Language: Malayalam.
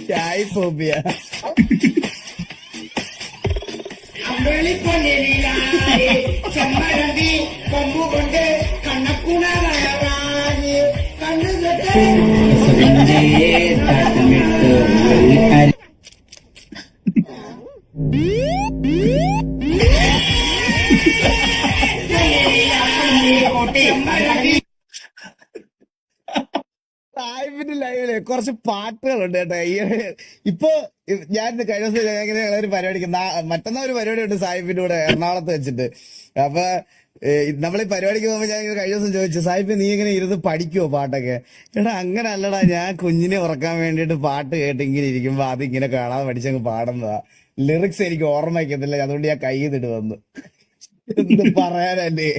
ചായ് ഫോബിയ. ചെമ്മരമ്പി കൊമ്പുകൊണ്ട് കണ്ണക്കുണറാഞ്ഞ് കണ്ണുകെട്ട് സാഹിബിന്റെ ലൈവില് കുറച്ച് പാട്ടുകളുണ്ട് കേട്ടോ. ഇപ്പൊ ഞാൻ കഴിഞ്ഞ ദിവസം ഇങ്ങനെ ഒരു പരിപാടിക്ക് മറ്റന്നാ ഒരു പരിപാടി ഉണ്ട് സാഹിബിന്റെ കൂടെ എറണാകുളത്ത് വെച്ചിട്ട്. അപ്പൊ നമ്മളീ പരിപാടിക്ക് പോകുമ്പോ ഞാൻ കഴിഞ്ഞ ദിവസം ചോദിച്ചു, സാഹിബ് നീ ഇങ്ങനെ ഇരുന്ന് പഠിക്കുവോ പാട്ടൊക്കെ? എടാ അങ്ങനെ അല്ലടാ, ഞാൻ കുഞ്ഞിനെ ഉറക്കാൻ വേണ്ടിയിട്ട് പാട്ട് കേട്ടിങ്ങനെ ഇരിക്കുമ്പോ അതിങ്ങനെ കാണാതെ പഠിച്ചങ്ങ് പാടുന്നതാ. ലിറിക്സ് എനിക്ക് ഓർമ്മ വയ്ക്കത്തില്ല, അതുകൊണ്ട് ഞാൻ കൈ നിട്ട് വന്നു. എന്ത് പറയാനല്ലേ.